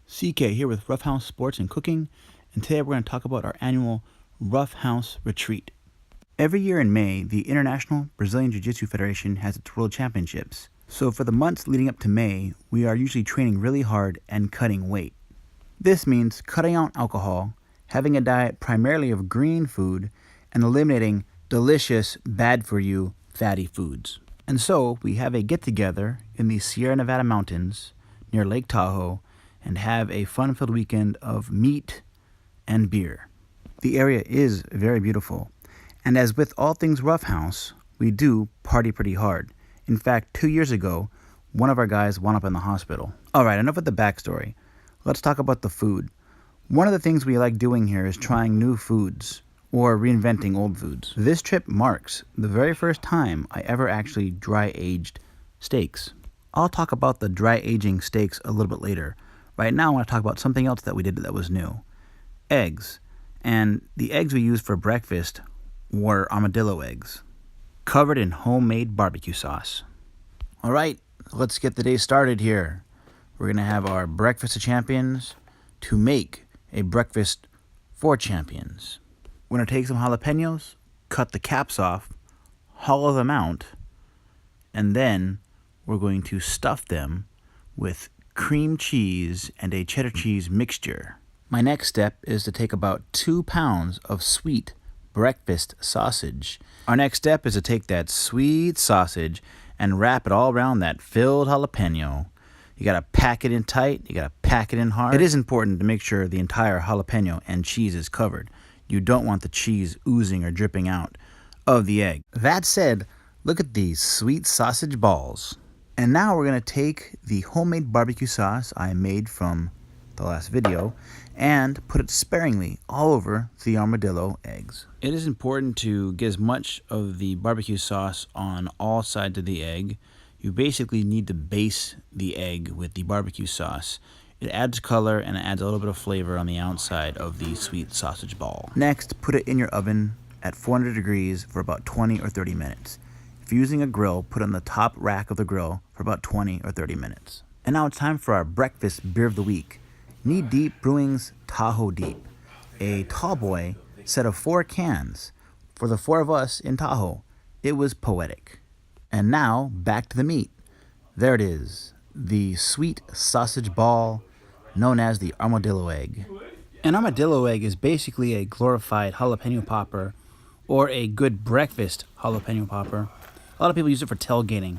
CK here with Rough House Sports and Cooking, and today we're going to talk about our annual Rough House Retreat. Every year in May, the International Brazilian Jiu-Jitsu Federation has its World Championships. So for the months leading up to May, we are usually training really hard and cutting weight. This means cutting out alcohol, having a diet primarily of green food, and eliminating delicious, bad-for-you, fatty foods. And so we have a get-together in the Sierra Nevada mountains near Lake Tahoe and have a fun-filled weekend of meat and beer. The area is very beautiful, and as with all things Rough House, we do party pretty hard. In fact, 2 years ago, one of our guys wound up in the hospital. Alright, enough with the backstory. Let's talk about the food. One of the things we like doing here is trying new foods, or reinventing old foods. This trip marks the very first time I ever actually dry-aged steaks. I'll talk about the dry-aging steaks a little bit later. Right now I want to talk about something else that we did that was new. Eggs. And the eggs we used for breakfast were Armadillo Eggs, covered in homemade barbecue sauce. Alright, let's get the day started here. We're going to have our breakfast of champions to make a breakfast for champions. We're going to take some jalapeños, cut the caps off, hollow them out, and then we're going to stuff them with cream cheese and a cheddar cheese mixture. My next step is to take about 2 pounds of sweet breakfast sausage. Our next step is to take that sweet sausage and wrap it all around that filled jalapeno. You gotta pack it in tight, you gotta pack it in hard. It is important to make sure the entire jalapeno and cheese is covered. You don't want the cheese oozing or dripping out of the egg. That said, look at these sweet sausage balls. And now we're going to take the homemade barbecue sauce I made from the last video and put it sparingly all over the armadillo eggs. It is important to get as much of the barbecue sauce on all sides of the egg. You basically need to base the egg with the barbecue sauce. It adds color and it adds a little bit of flavor on the outside of the sweet sausage ball. Next, put it in your oven at 400 degrees for about 20 or 30 minutes. If you're using a grill, put it on the top rack of the grill for about 20 or 30 minutes. And now it's time for our breakfast beer of the week. Knee Deep Brewing's Tahoe Deep, a tall boy set of 4 cans for the 4 of us in Tahoe. It was poetic. And now, back to the meat. There it is, the sweet sausage ball known as the armadillo egg. An armadillo egg is basically a glorified jalapeno popper or a good breakfast jalapeno popper. A lot of people use it for tailgating.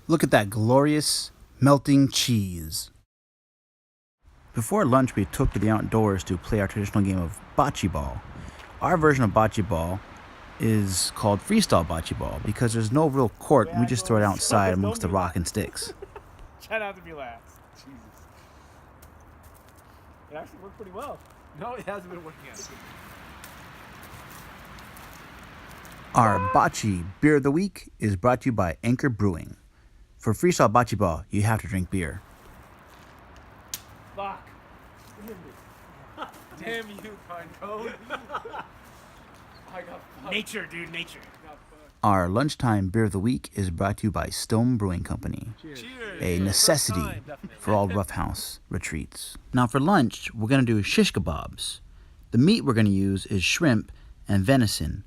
Look at that glorious melting cheese. Before lunch, we took to the outdoors to play our traditional game of bocce ball. Our version of bocce ball is called freestyle bocce ball because there's no real court and we just throw it outside amongst the rock and sticks. Try not to be last. Jesus. It actually worked pretty well. No, it hasn't been working out. Our bocce beer of the week is brought to you by Anchor Brewing. For freestyle bocce ball, you have to drink beer. Fuck. Damn you, Code. I got fucked. Nature, dude, nature. Our lunchtime beer of the week is brought to you by Stone Brewing Company. Cheers. A necessity for all Rough House retreats. Now for lunch, we're going to do shish kabobs. The meat we're going to use is shrimp and venison.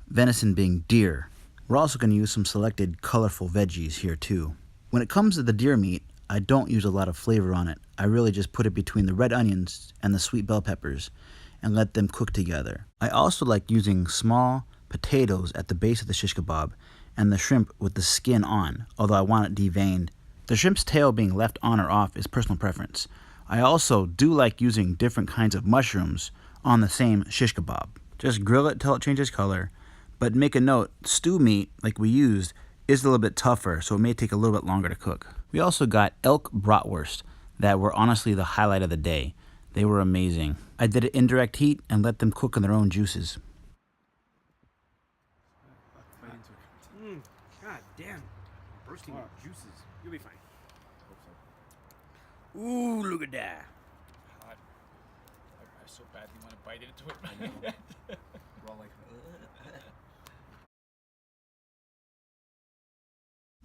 Venison being deer. We're also going to use some selected colorful veggies here too. When it comes to the deer meat, I don't use a lot of flavor on it. I really just put it between the red onions and the sweet bell peppers and let them cook together. I also like using small potatoes at the base of the shish kebab and the shrimp with the skin on, although I want it deveined. The shrimp's tail being left on or off is personal preference. I also do like using different kinds of mushrooms on the same shish kebab. Just grill it till it changes color, but make a note, stew meat like we used is a little bit tougher, so it may take a little bit longer to cook. We also got Elk Bratwurst that were honestly the highlight of the day. They were amazing. I did it indirect heat and let them cook in their own juices. God damn. Bursting your juices. You'll be fine. Ooh, look at that. God. I so badly want to bite into it.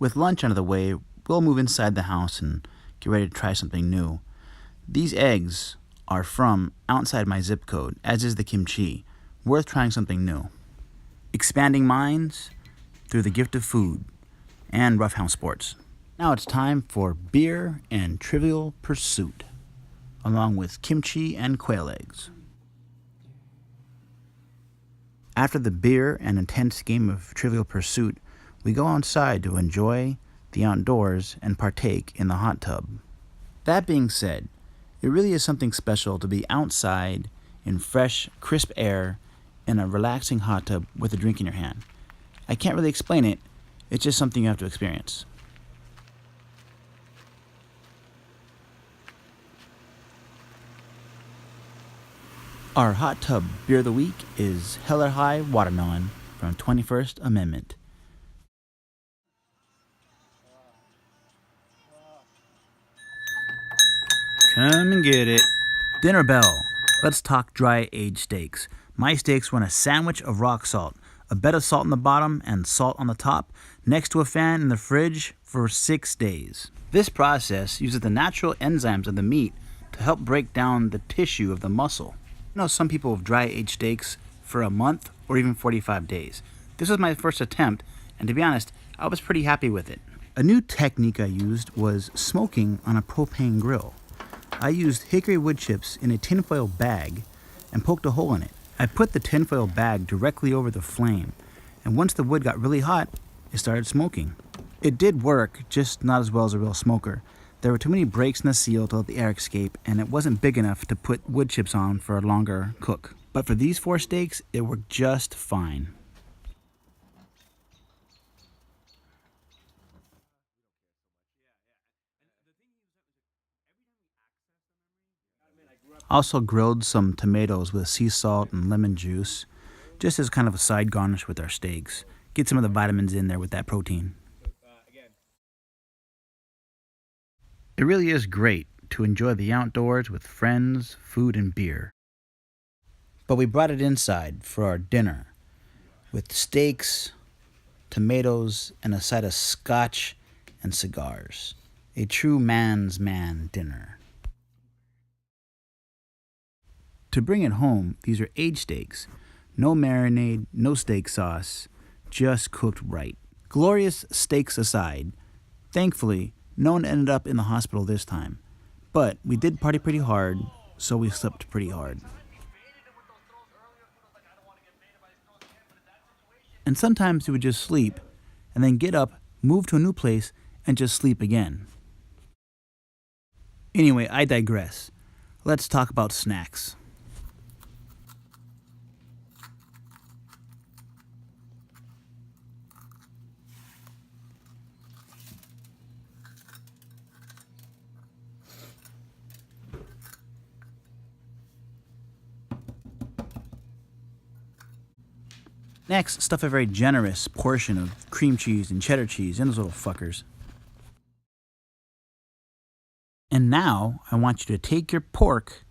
With lunch out of the way, we'll move inside the house and get ready to try something new. These eggs are from outside my zip code, as is the kimchi. Worth trying something new. Expanding minds through the gift of food and roughhouse sports. Now it's time for beer and Trivial Pursuit, along with kimchi and quail eggs. After the beer and intense game of Trivial Pursuit, we go outside to enjoy the outdoors and partake in the hot tub. That being said, it really is something special to be outside in fresh, crisp air in a relaxing hot tub with a drink in your hand. I can't really explain it, it's just something you have to experience. Our hot tub beer of the week is Heller High Watermelon from 21st Amendment. Come and get it. Dinner bell. Let's talk dry aged steaks. My steaks run a sandwich of rock salt, a bed of salt on the bottom and salt on the top, next to a fan in the fridge for 6 days. This process uses the natural enzymes of the meat to help break down the tissue of the muscle. You know, some people have dry aged steaks for a month or even 45 days. This was my first attempt, and to be honest, I was pretty happy with it. A new technique I used was smoking on a propane grill. I used hickory wood chips in a tinfoil bag and poked a hole in it. I put the tinfoil bag directly over the flame, and once the wood got really hot, it started smoking. It did work, just not as well as a real smoker. There were too many breaks in the seal to let the air escape, and it wasn't big enough to put wood chips on for a longer cook. But for these 4 steaks, it worked just fine. Also grilled some tomatoes with sea salt and lemon juice, just as kind of a side garnish with our steaks. Get some of the vitamins in there with that protein. It really is great to enjoy the outdoors with friends, food, and beer. But we brought it inside for our dinner with steaks, tomatoes, and a side of scotch and cigars. A true man's man dinner. To bring it home, these are aged steaks. No marinade, no steak sauce, just cooked right. Glorious steaks aside, thankfully, no one ended up in the hospital this time. But we did party pretty hard, so we slept pretty hard. And sometimes we would just sleep, and then get up, move to a new place, and just sleep again. Anyway, I digress. Let's talk about snacks. Next, stuff a very generous portion of cream cheese and cheddar cheese in those little fuckers. And now, I want you to take your pork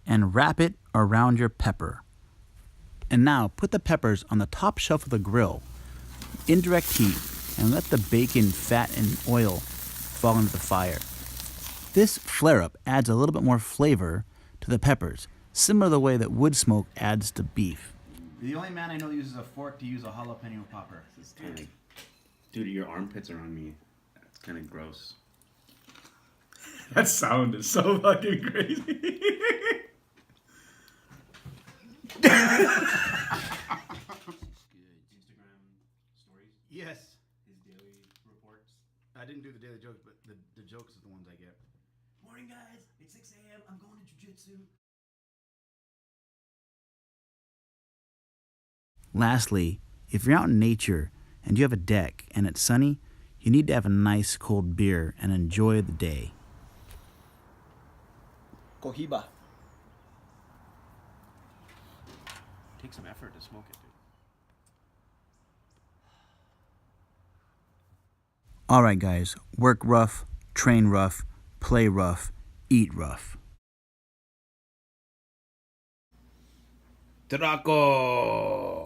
and wrap it around your pepper. And now, put the peppers on the top shelf of the grill, indirect heat, and let the bacon, fat, and oil fall into the fire. This flare-up adds a little bit more flavor to the peppers, similar to the way that wood smoke adds to beef. The only man I know uses a fork to use a jalapeno popper. This is kind of, dude, your armpits are on me. That's kind of gross. That sound is so fucking crazy. Instagram stories. Yes. His daily reports. I didn't do the daily jokes, but the jokes are the ones I get. Morning, guys. It's 6 a.m. I'm going to Jiu-Jitsu. Lastly, if you're out in nature and you have a deck and it's sunny, you need to have a nice cold beer and enjoy the day. Cohiba. Take some effort to smoke it, dude. All right, guys, work rough, train rough, play rough, eat rough. Draco.